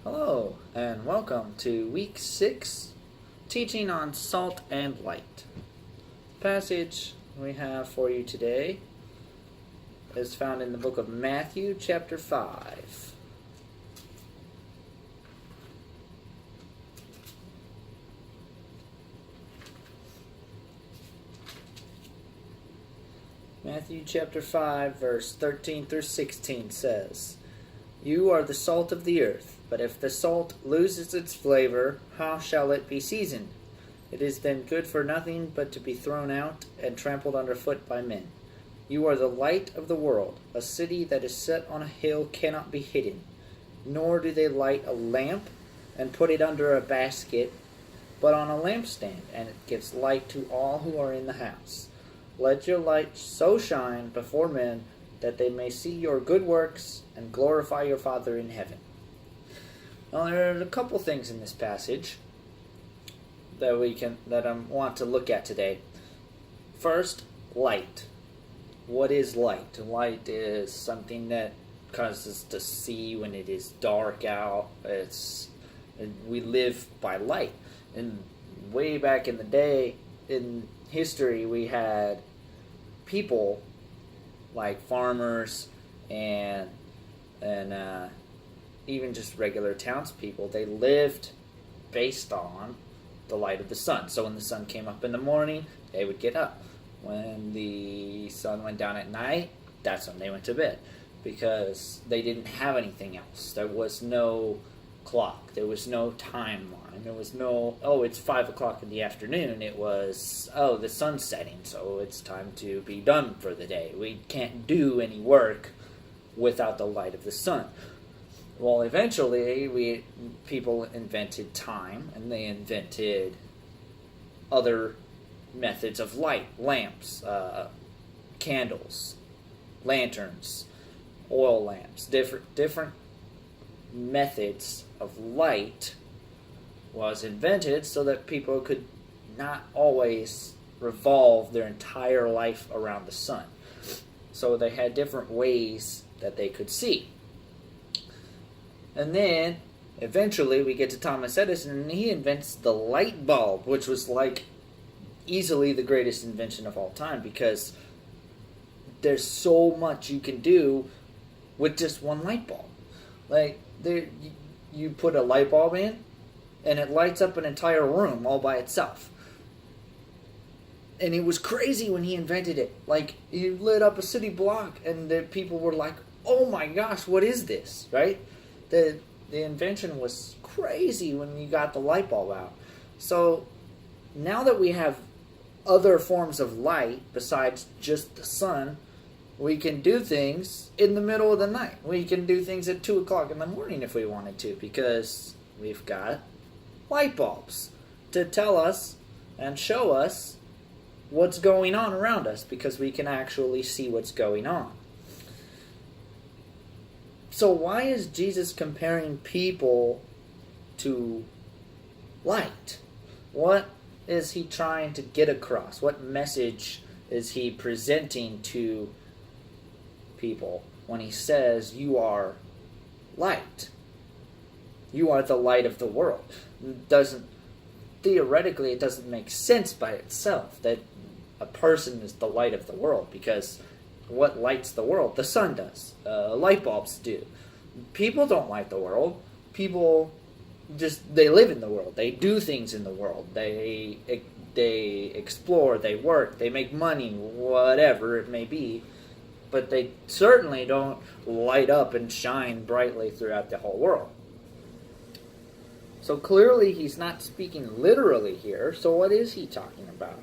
Hello, and welcome to week 6, teaching on salt and light. The passage we have for you today is found in the book of Matthew, chapter 5. Matthew chapter 5, verse 13 through 16 says, "You are the salt of the earth, but if the salt loses its flavor, how shall it be seasoned? It is then good for nothing but to be thrown out and trampled underfoot by men. You are the light of the world. A city that is set on a hill cannot be hidden. Nor do they light a lamp and put it under a basket, but on a lampstand, and it gives light to all who are in the house. Let your light so shine before men that they may see your good works and glorify your Father in heaven." Well, there are a couple things in this passage that I want to look at today. First, light. What is light? Light is something that causes us to see when it is dark out. We live by light. And way back in the day, in history, we had people like farmers and even just regular townspeople. They lived based on the light of the sun. So when the sun came up in the morning, they would get up. When the sun went down at night, that's when they went to bed, because they didn't have anything else. There was no clock. There was no timeline. There was no, it's 5 o'clock in the afternoon. It was, the sun's setting, so it's time to be done for the day. We can't do any work without the light of the sun. Well, eventually, people invented time, and they invented other methods of light: lamps, candles, lanterns, oil lamps. Different methods of light was invented so that people could not always revolve their entire life around the sun. So they had different ways that they could see. And then eventually we get to Thomas Edison, and he invents the light bulb, which was like easily the greatest invention of all time, because there's so much you can do with just one light bulb. Like, you put a light bulb in, and it lights up an entire room all by itself. And it was crazy when he invented it. Like, he lit up a city block, and the people were like, "Oh my gosh, what is this?" Right? The invention was crazy when you got the light bulb out. So now that we have other forms of light besides just the sun, we can do things in the middle of the night. We can do things at 2 o'clock in the morning if we wanted to, because we've got light bulbs to tell us and show us what's going on around us, because we can actually see what's going on. So why is Jesus comparing people to light? What is he trying to get across? What message is he presenting to people when he says, "You are light"? You are the light of the world. Theoretically, it doesn't make sense by itself that a person is the light of the world, because what lights the world? The sun does. Light bulbs do. People don't light the world. People they live in the world. They do things in the world. They explore. They work. They make money. Whatever it may be. But they certainly don't light up and shine brightly throughout the whole world. So clearly he's not speaking literally here. So what is he talking about?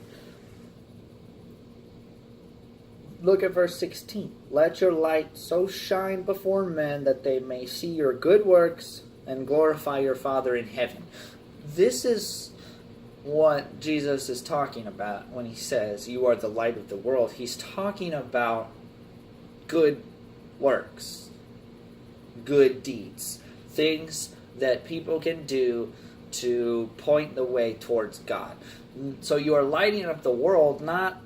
Look at verse 16. "Let your light so shine before men that they may see your good works and glorify your Father in heaven." This is what Jesus is talking about when he says, "You are the light of the world." He's talking about good works, good deeds, things that people can do to point the way towards God. So you are lighting up the world, not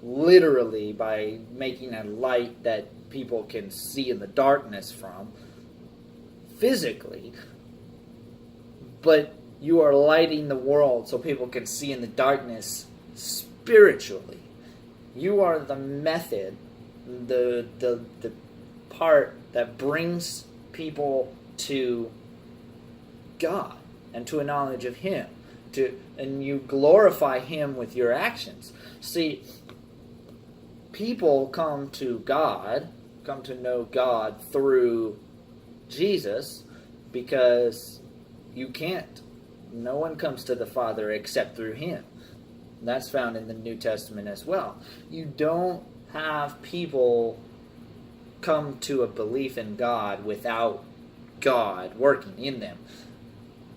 literally by making a light that people can see in the darkness from. physically, but you are lighting the world so people can see in the darkness spiritually. You are the method, the part that brings people to God and to a knowledge of Him, and you glorify Him with your actions. See, people come to know God through Jesus, because you can't. No one comes to the Father except through Him. That's found in the New Testament as well. You don't have people come to a belief in God without God working in them.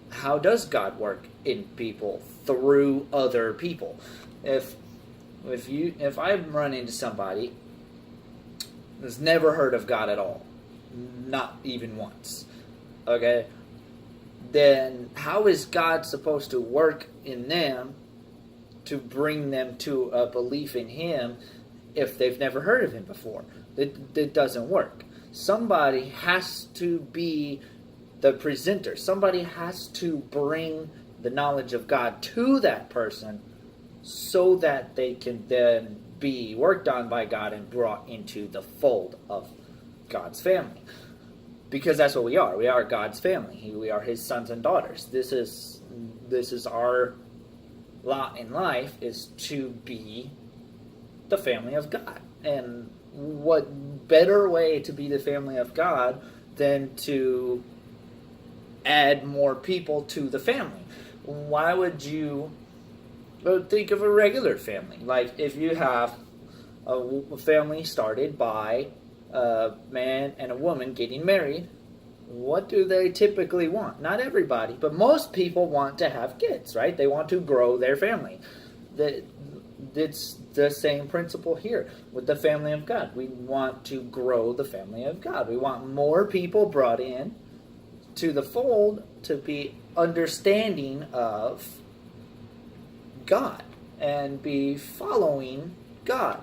How does God work in people? Through other people. If I run into somebody that's never heard of God at all, not even once, okay, then how is God supposed to work in them to bring them to a belief in Him if they've never heard of Him before? It doesn't work. Somebody has to be the presenter. Somebody has to bring the knowledge of God to that person so that they can then be worked on by God and brought into the fold of God's family. Because that's what we are. We are God's family. We are His sons and daughters. This is our lot in life, is to be the family of God. And what better way to be the family of God than to add more people to the family? Why would you think of a regular family? Like if you have a family started by a man and a woman getting married, what do they typically want? Not everybody, but most people want to have kids, right? They want to grow their family. It's the same principle here with the family of God. We want to grow the family of God. We want more people brought in to the fold to be understanding of God and be following God,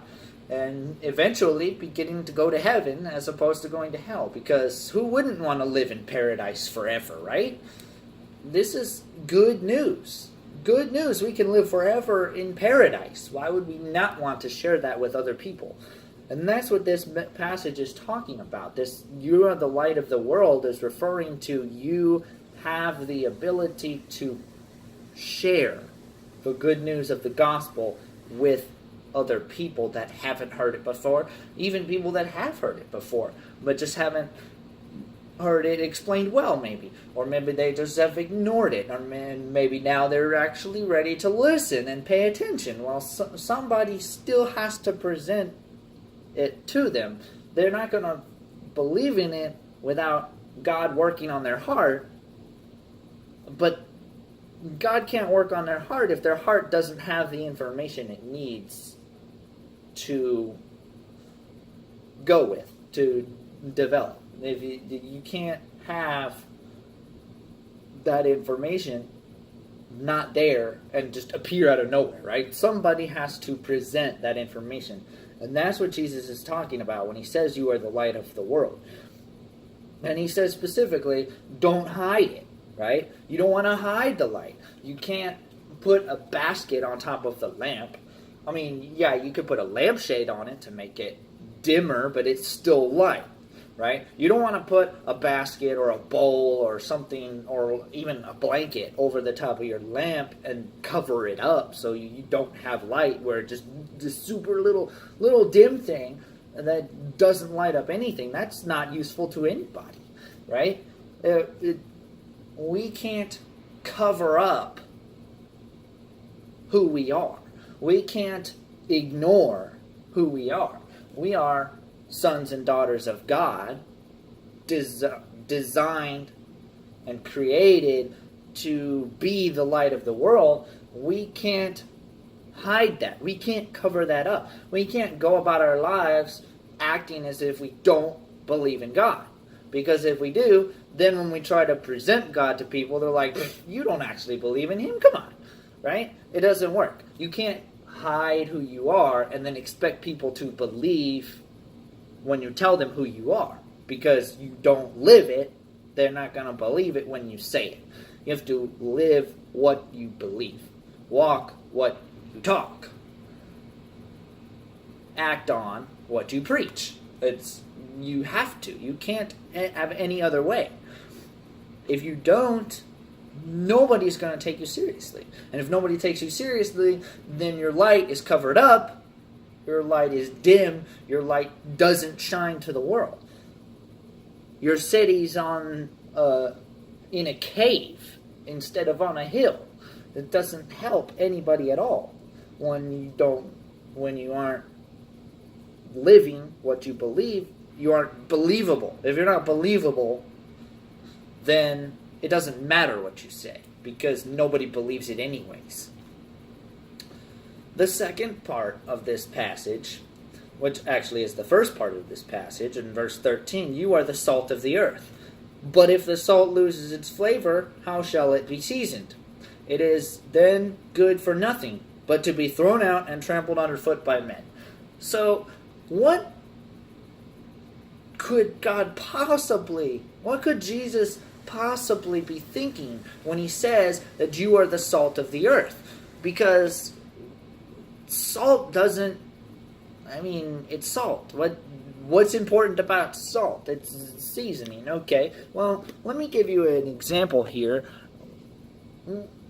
and eventually be getting to go to heaven as opposed to going to hell, because who wouldn't want to live in paradise forever, right? This is good news. Good news. We can live forever in paradise. Why would we not want to share that with other people? And that's what this passage is talking about. This, you are the light of the world, is referring to you have the ability to share the good news of the gospel with other people that haven't heard it before, even people that have heard it before, but just haven't heard it explained well, maybe. Or maybe they just have ignored it, or maybe now they're actually ready to listen and pay attention. Well, somebody still has to present it to them. They're not going to believe in it without God working on their heart, but God can't work on their heart if their heart doesn't have the information it needs to go with, to develop. If you can't have that information not there and just appear out of nowhere, right? Somebody has to present that information. And that's what Jesus is talking about when He says you are the light of the world. And He says specifically, don't hide it, right? You don't want to hide the light. You can't put a basket on top of the lamp. I mean, yeah, you could put a lampshade on it to make it dimmer, but it's still light, right? You don't want to put a basket or a bowl or something, or even a blanket over the top of your lamp and cover it up so you don't have light, where just this super little dim thing that doesn't light up anything. That's not useful to anybody, right? We can't cover up who we are. We can't ignore who we are. We are sons and daughters of God, designed and created to be the light of the world. We can't hide that. We can't cover that up. We can't go about our lives acting as if we don't believe in God. Because if we do, then when we try to present God to people, they're like, you don't actually believe in Him? Come on, right? It doesn't work. You can't hide who you are and then expect people to believe when you tell them who you are, because you don't live it they're not going to believe it when you say it. You have to live what you believe. Walk what you talk. Act on what you preach. You have to. You can't have any other way. If you don't, nobody's going to take you seriously. And if nobody takes you seriously, then your light is covered up. Your light is dim. Your light doesn't shine to the world. Your city's in a cave instead of on a hill. It doesn't help anybody at all when you aren't living what you believe. You aren't believable. If you're not believable, then it doesn't matter what you say, because nobody believes it anyways. The second part of this passage, which actually is the first part of this passage, in verse 13, you are the salt of the earth. But if the salt loses its flavor, how shall it be seasoned? It is then good for nothing, but to be thrown out and trampled underfoot by men. So, what could Jesus possibly be thinking when he says that you are the salt of the earth? Because salt it's salt. What's important about salt? It's seasoning, okay? Well, let me give you an example here.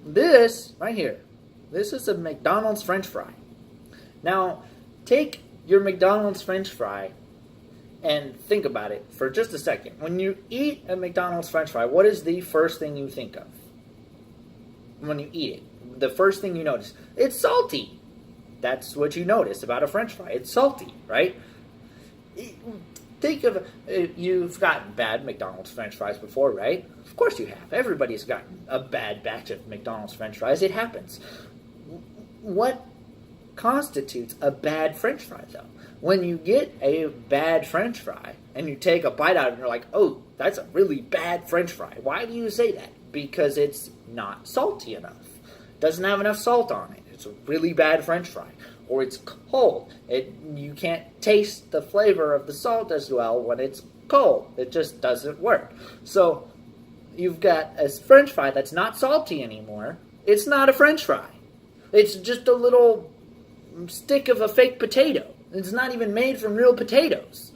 This, right here, this is a McDonald's French fry. Now, take your McDonald's French fry and think about it for just a second. When you eat a McDonald's French fry, what is the first thing you think of when you eat it? The first thing you notice, it's salty. That's what you notice about a French fry. It's salty, right? Think of, you've gotten bad McDonald's French fries before, right? Of course you have. Everybody's gotten a bad batch of McDonald's French fries. It happens. What constitutes a bad French fry, though? When you get a bad French fry and you take a bite out of it and you're like, oh, that's a really bad French fry. Why do you say that? Because it's not salty enough. It doesn't have enough salt on it. It's a really bad French fry. Or it's cold. You can't taste the flavor of the salt as well when it's cold. It just doesn't work. So you've got a French fry that's not salty anymore. It's not a French fry. It's just a little stick of a fake potato. It's not even made from real potatoes.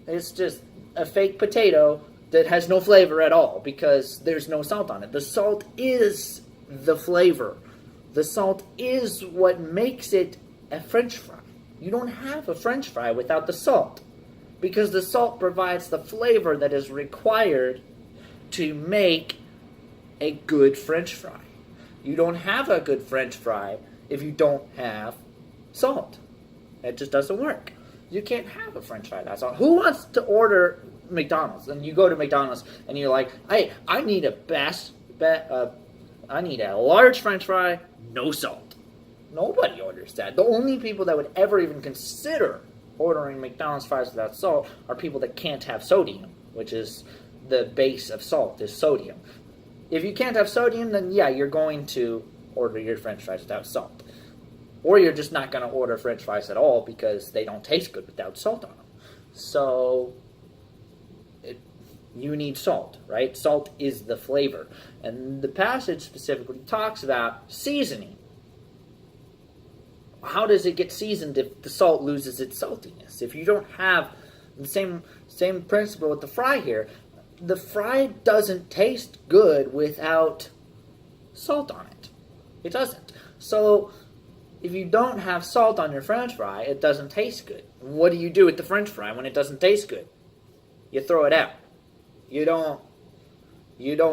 It's just a fake potato that has no flavor at all because there's no salt on it. The salt is the flavor. The salt is what makes it a French fry. You don't have a French fry without the salt, because the salt provides the flavor that is required to make a good French fry. You don't have a good French fry if you don't have salt. It just doesn't work. You can't have a French fry that's salt. Who wants to order McDonald's? And you go to McDonald's and you're like, hey, I need a large French fry, no salt. Nobody orders that. The only people that would ever even consider ordering McDonald's fries without salt are people that can't have sodium, which is the base of salt, is sodium. If you can't have sodium, then yeah, you're going to order your French fries without salt. Or you're just not going to order French fries at all because they don't taste good without salt on them. So you need salt, right? Salt is the flavor. And the passage specifically talks about seasoning. How does it get seasoned if the salt loses its saltiness? If you don't have the same principle with the fry here, the fry doesn't taste good without salt on it. It doesn't. So if you don't have salt on your French fry, it doesn't taste good. What do you do with the French fry when it doesn't taste good? You throw it out. You don't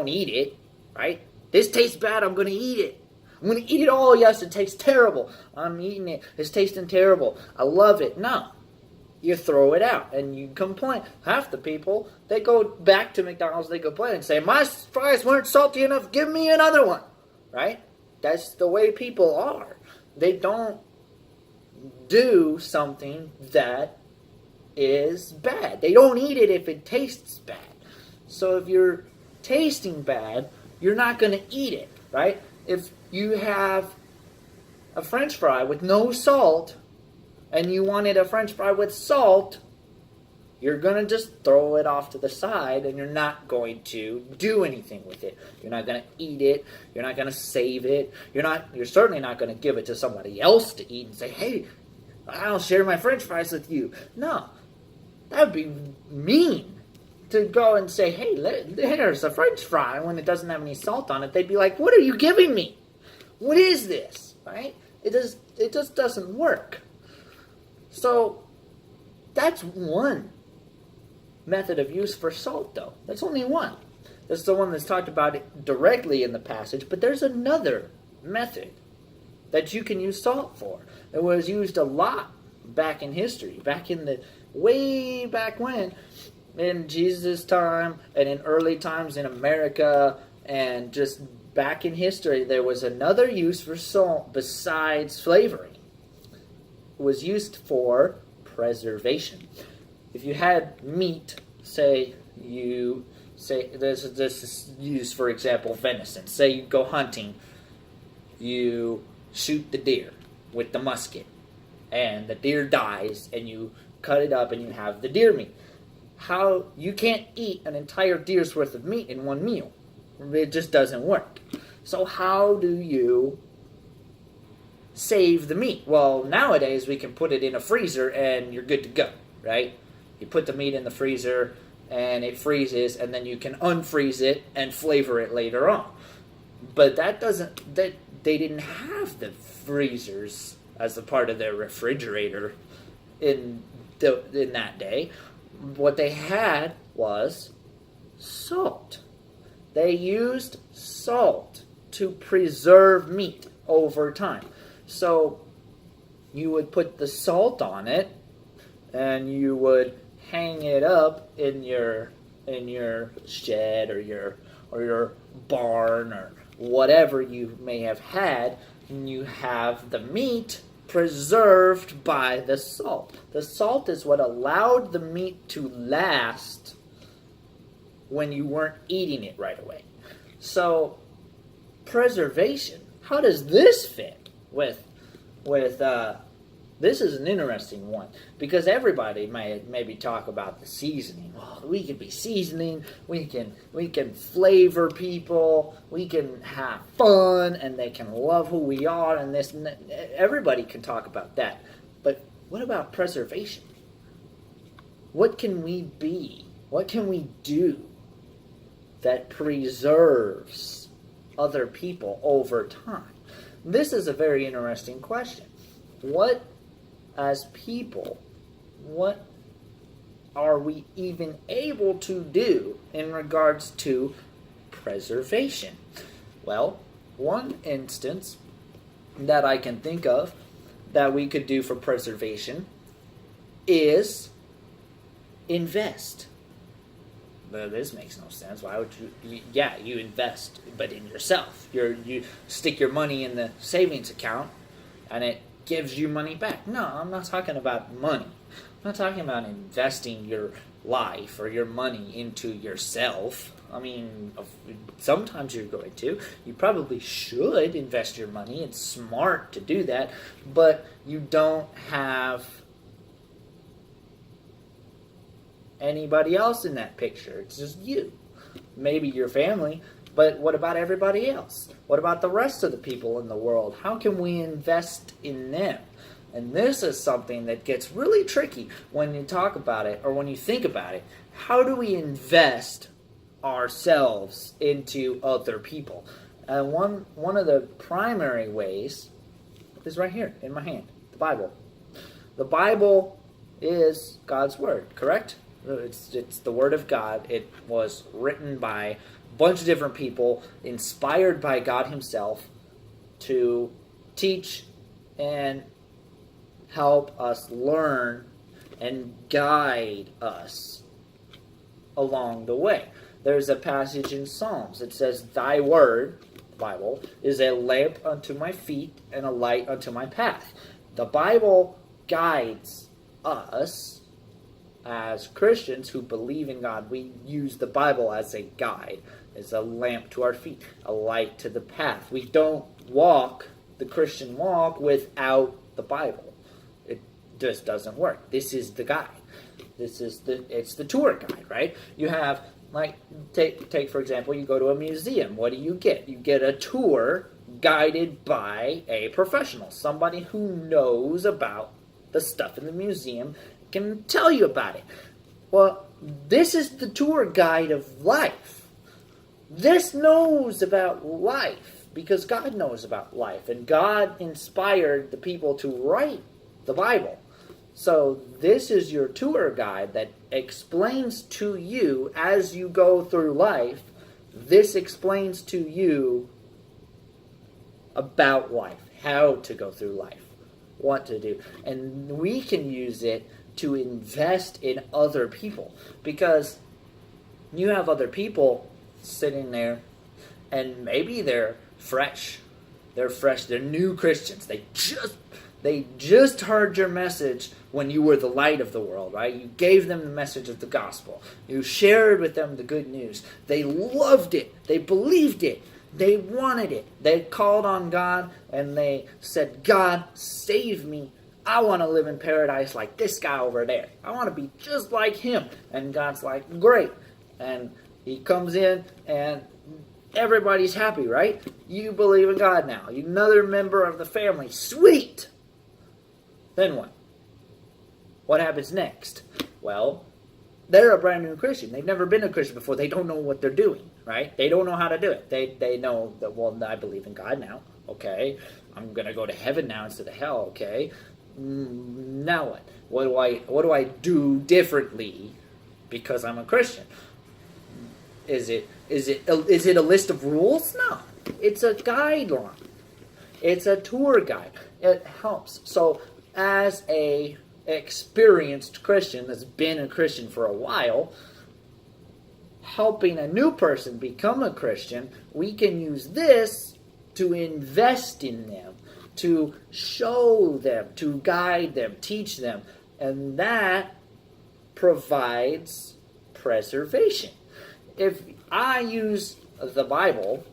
eat it, right? This tastes bad, I'm going to eat it. I'm going to eat it all. Yes, it tastes terrible. I'm eating it. It's tasting terrible. I love it. No. You throw it out and you complain. Half the people, they go back to McDonald's, they complain and say, my fries weren't salty enough. Give me another one. Right? That's the way people are. They don't do something that is bad. They don't eat it if it tastes bad. So if you're tasting bad, you're not going to eat it. Right? If you have a French fry with no salt, and you wanted a French fry with salt, You're going to just throw it off to the side, and you're not going to do anything with it. You're not going to eat it. You're not going to save it. You're certainly not going to give it to somebody else to eat and say, hey, I'll share my French fries with you. No, that would be mean to go and say, hey, there's a French fry when it doesn't have any salt on it. They'd be like, what are you giving me? What is this? Right? It just doesn't work. So that's one method of use for salt, though. That's only one. That's the one that's talked about directly in the passage, but there's another method that you can use salt for. It was used a lot back in history, way back when, in Jesus' time and in early times in America, and just back in history, there was another use for salt besides flavoring. It was used for preservation. If you had meat, this is used, for example, venison. Say you go hunting, you shoot the deer with the musket, and the deer dies, and you cut it up and you have the deer meat. How you can't eat an entire deer's worth of meat in one meal. It just doesn't work. So how do you save the meat? Well, nowadays we can put it in a freezer and you're good to go, right? You put the meat in the freezer and it freezes, and then you can unfreeze it and flavor it later on. But they didn't have the freezers as a part of their refrigerator in that day. What they had was salt. They used salt to preserve meat over time. So you would put the salt on it, and you would hang it up in your shed or your barn or whatever you may have had, and you have the meat preserved by the salt. The salt is what allowed the meat to last when you weren't eating it right away. So preservation, how does this fit with this is an interesting one, because everybody may maybe talk about the seasoning. Oh, we can be seasoning, we can flavor people, we can have fun, and they can love who we are, and this and that. Everybody can talk about that. But what about preservation? What can we be? What can we do that preserves other people over time? This is a very interesting question. What, as people, what are we even able to do in regards to preservation? Well, one instance that I can think of that we could do for preservation is invest. But this makes no sense. Why would you invest, but in yourself. You stick your money in the savings account, and it gives you money back. No, I'm not talking about money. I'm not talking about investing your life or your money into yourself. I mean, sometimes you're going to. You probably should invest your money. It's smart to do that, but you don't have anybody else in that picture. It's just you. Maybe your family, but what about everybody else? What about the rest of the people in the world? How can we invest in them? And this is something that gets really tricky when you talk about it or when you think about it. How do we invest ourselves into other people? And one of the primary ways is right here in my hand, the Bible. The Bible is God's Word, correct? It's the Word of God. It was written by a bunch of different people, inspired by God Himself, to teach and help us learn and guide us along the way. There's a passage in Psalms. It says, Thy Word, Bible, is a lamp unto my feet and a light unto my path. The Bible guides us. As Christians who believe in God, we use the Bible as a guide, as a lamp to our feet, a light to the path. We don't walk the Christian walk without the Bible. It just doesn't work. This is the guide. It's the tour guide, right? You have, like, take for example, you go to a museum. What do? You get a tour guided by a professional, somebody who knows about the stuff in the museum, can tell you about it. Well, this is the tour guide of life. This knows about life because God knows about life, and God inspired the people to write the Bible. So this is your tour guide that explains to you as you go through life. This explains to you about life, how to go through life, what to do. And we can use it to invest in other people, because you have other people sitting there and maybe they're fresh. They're new Christians. They just heard your message when you were the light of the world, right? You gave them the message of the gospel. You shared with them the good news. They loved it. They believed it. They wanted it. They called on God and they said, God, save me. I want to live in paradise like this guy over there. I want to be just like him. And God's like, great. And he comes in and everybody's happy, right? You believe in God now. You're another member of the family. Sweet. Then what? What happens next? Well, they're a brand new Christian. They've never been a Christian before. They don't know what they're doing, right? They don't know how to do it. They know that, well, I believe in God now. Okay. I'm going to go to heaven now instead of hell. Okay. Now what? What do I do differently because I'm a Christian? Is it a list of rules? No. It's a guideline. It's a tour guide. It helps. So as a experienced Christian that's been a Christian for a while, helping a new person become a Christian, we can use this to invest in them, to show them, to guide them, teach them. And that provides preservation. If I use the Bible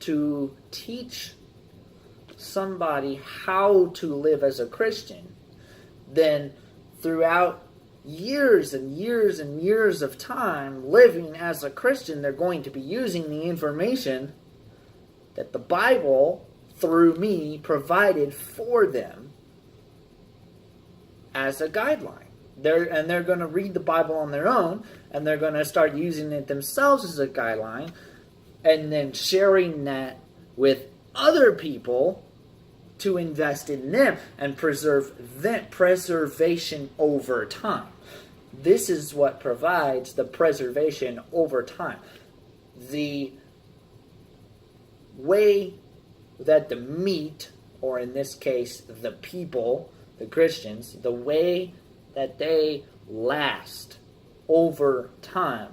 to teach somebody how to live as a Christian, then throughout years and years and years of time living as a Christian, they're going to be using the information that the Bible, through me, provided for them as a guideline. They're going to read the Bible on their own, and they're going to start using it themselves as a guideline, and then sharing that with other people to invest in them and preserve them, preservation over time. This is what provides the preservation over time. The way that the meat, or in this case, the people, the Christians, the way that they last over time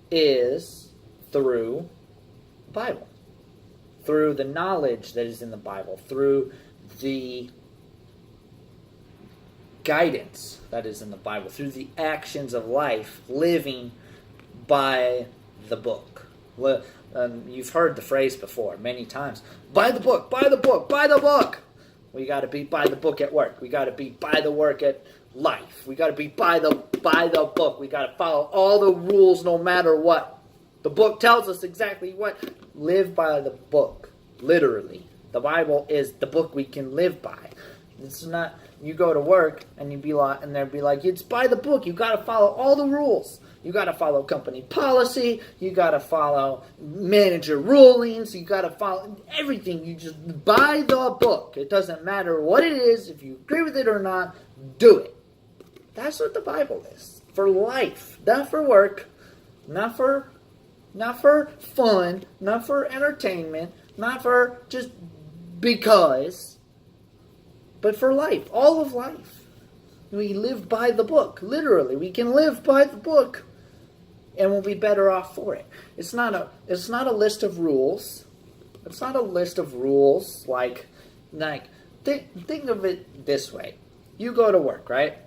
is through the Bible. Through the knowledge that is in the Bible, through the guidance that is in the Bible, through the actions of life, living by the book. You've heard the phrase before many times. Buy the book, buy the book, buy the book. We got to be by the book at work. We got to be by the work at life. We got to be by the book. We got to follow all the rules no matter what. The book tells us exactly what. Live by the book. Literally. The Bible is the book we can live by. It's not, you go to work and you'd be like, and they'd be like, it's by the book. You got to follow all the rules. You got to follow company policy. You got to follow manager rulings. You got to follow everything. You just buy the book. It doesn't matter what it is. If you agree with it or not, do it. That's what the Bible is. For life. Not for work. Not for fun. Not for entertainment. Not for just because. But for life. All of life. We live by the book. Literally. We can live by the book. And we'll be better off for it. It's not a list of rules. It's not a list of rules like think of it this way. You go to work, right?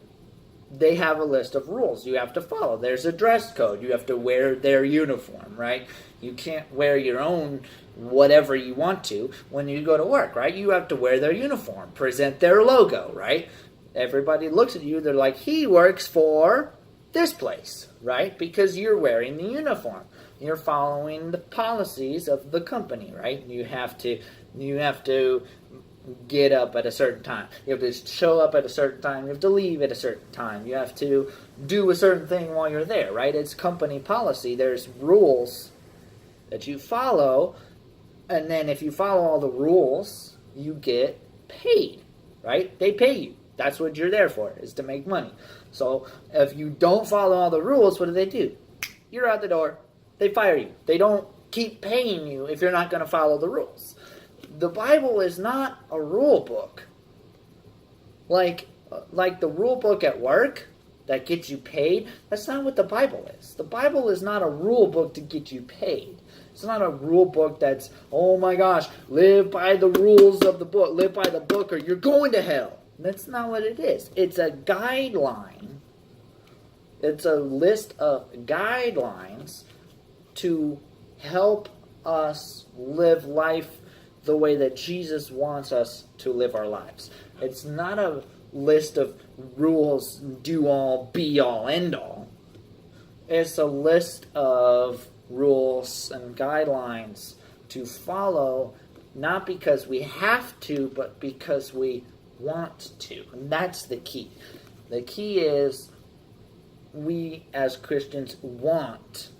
They have a list of rules you have to follow. There's a dress code. You have to wear their uniform, right? You can't wear your own whatever you want to when you go to work, right? You have to wear their uniform, present their logo, right? everybody looks at you, they're like, he works for this place, right? Because you're wearing the uniform. You're following the policies of the company, right? You have to get up at a certain time. You have to show up at a certain time. You have to leave at a certain time. You have to do a certain thing while you're there, right? It's company policy. There's rules that you follow, and then if you follow all the rules, you get paid, right? They pay you. That's what you're there for, is to make money. So if you don't follow all the rules, what do? You're out the door. They fire you. They don't keep paying you if you're not going to follow the rules. The Bible is not a rule book. Like the rule book at work that gets you paid, that's not what the Bible is. The Bible is not a rule book to get you paid. It's not a rule book that's, oh my gosh, live by the rules of the book. Live by the book or you're going to hell. That's not what it is. It's a guideline. It's a list of guidelines to help us live life the way that Jesus wants us to live our lives. It's not a list of rules, do all, be all, end all. It's a list of rules and guidelines to follow, not because we have to, but because we want to. And that's the key. The key is we as Christians want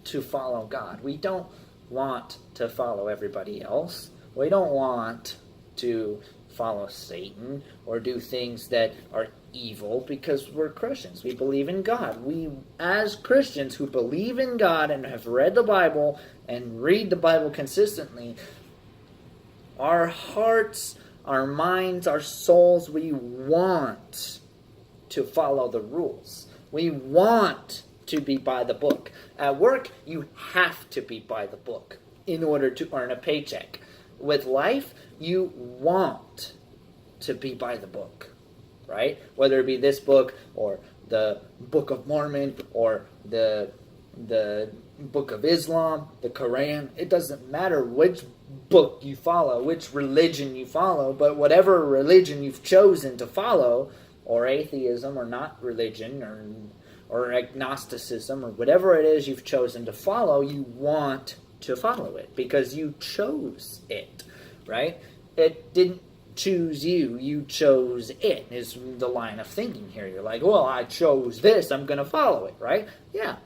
to follow God. We don't want to follow everybody else. We don't want to follow Satan or do things that are evil because we're Christians. We believe in God. We, as Christians who believe in God and have read the Bible and read the Bible consistently, our hearts, our minds, our souls, we want to follow the rules. We want to be by the book. At work, you have to be by the book in order to earn a paycheck. With life, you want to be by the book, right? Whether it be this book or the Book of Mormon or the Book of Islam, the Quran, it doesn't matter which book you follow, which religion you follow, but whatever religion you've chosen to follow, or atheism or not religion or agnosticism or whatever it is you've chosen to follow, you want to follow it because you chose it, right? It didn't choose you. You chose it, is the line of thinking here. You're like, well, I chose this. I'm going to follow it, right? Yeah,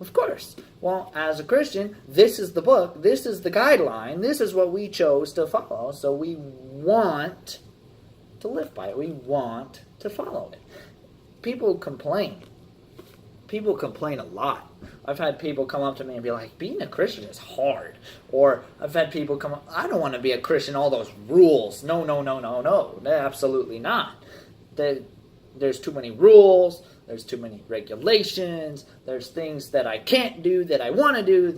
of course. Well, as a Christian, this is the book. This is the guideline. This is what we chose to follow. So we want to live by it. We want to follow it. People complain. People complain a lot. I've had people come up to me and be like, being a Christian is hard. Or I've had people come up, I don't want to be a Christian, all those rules. No. Absolutely not. There's too many rules. There's too many regulations. There's things that I can't do that I want to do,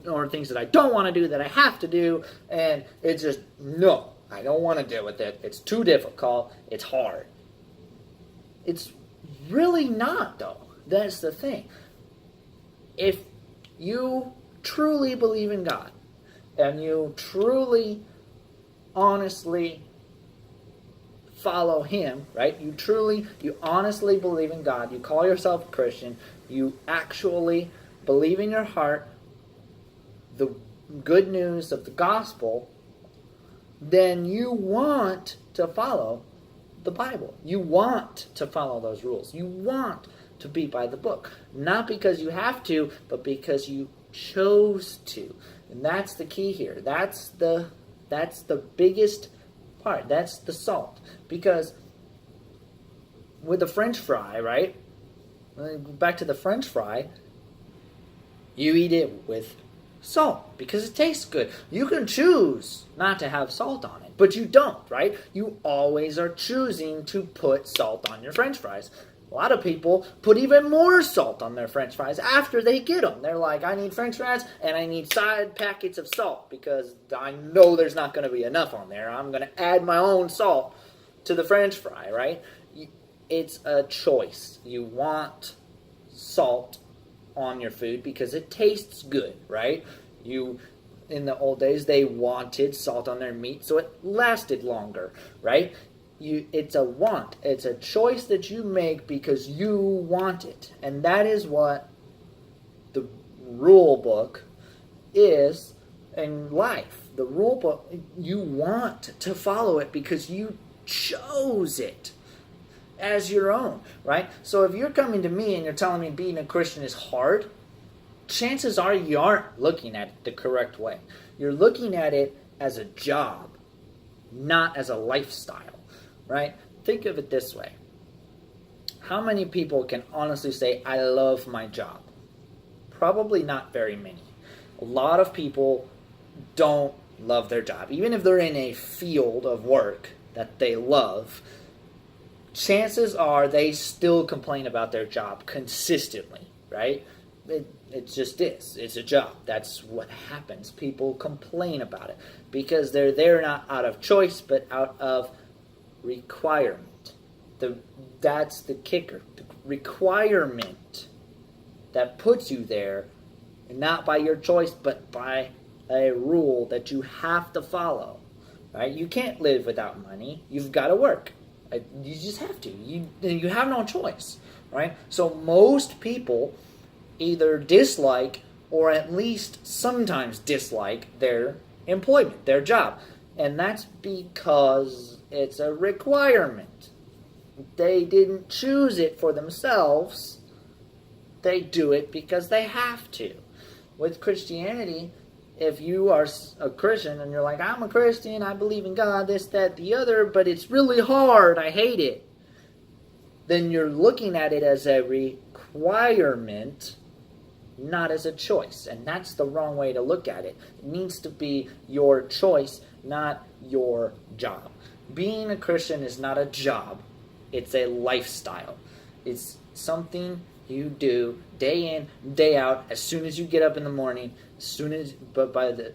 or things that I don't want to do that I have to do. And it's just, no, I don't want to deal with it. It's too difficult. It's hard. It's really not, though. That's the thing. If you truly believe in God, and you truly, honestly follow Him, right? You honestly believe in God, you call yourself a Christian, you actually believe in your heart the good news of the gospel, then you want to follow the Bible. You want to follow those rules. You want to be by the book. Not because you have to, but because you chose to. And that's the key here. That's the biggest part. That's the salt. Because with the French fry, right? Back to the French fry, you eat it with salt because it tastes good. You can choose not to have salt on it, but you don't, right? You always are choosing to put salt on your French fries. A lot of people put even more salt on their French fries after they get them. They're like, I need French fries and I need side packets of salt because I know there's not going to be enough on there. I'm going to add my own salt to the French fry, right? It's a choice. You want salt on your food because it tastes good, right? In the old days, they wanted salt on their meat so it lasted longer, right? it's a want. It's a choice that you make because you want it. And that is what the rule book is in life. The rule book, you want to follow it because you chose it as your own, right? So if you're coming to me and you're telling me being a Christian is hard, chances are you aren't looking at it the correct way. You're looking at it as a job, not as a lifestyle, right? Think of it this way. How many people can honestly say, I love my job? Probably not very many. A lot of people don't love their job. Even if they're in a field of work that they love, chances are they still complain about their job consistently, right? It just is. It's a job. That's what happens. People complain about it because they're there not out of choice, but out of requirement. That's the kicker. The requirement that puts you there, not by your choice, but by a rule that you have to follow. Right? You can't live without money. You've got to work. You just have to. You have no choice. Right? So most people either dislike or at least sometimes dislike their employment, their job. And that's because it's a requirement. They didn't choose it for themselves. They do it because they have to. With Christianity, if you are a Christian and you're like, I'm a Christian, I believe in God, this, that, the other, but it's really hard, I hate it, then you're looking at it as a requirement, not as a choice. And that's the wrong way to look at it. It needs to be your choice, not your job. Being a Christian is not a job. It's a lifestyle. It's something you do day in, day out, as soon as you get up in the morning,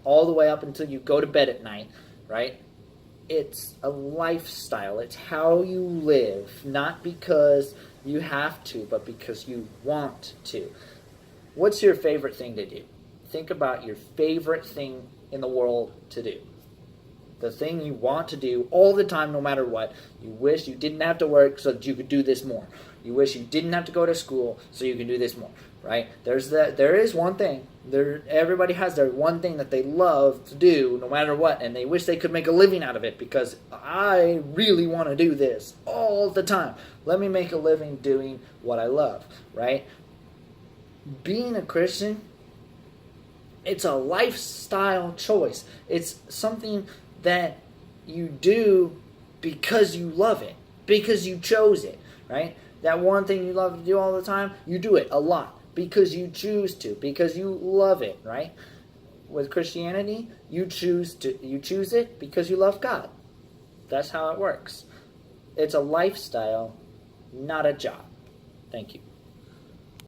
all the way up until you go to bed at night, right? It's a lifestyle. It's how you live, not because you have to, but because you want to. What's your favorite thing to do? Think about your favorite thing in the world to do. The thing you want to do all the time, no matter what. You wish you didn't have to work so that you could do this more. You wish you didn't have to go to school so you can do this more, right? There is one thing. Everybody has their one thing that they love to do no matter what, and they wish they could make a living out of it because I really want to do this all the time. Let me make a living doing what I love, right? Being a Christian, it's a lifestyle choice. It's something that you do because you love it, because you chose it, right? That one thing you love to do all the time, you do it a lot because you choose to, because you love it, right? With Christianity, you choose it because you love God. That's how it works. It's a lifestyle, not a job. Thank you.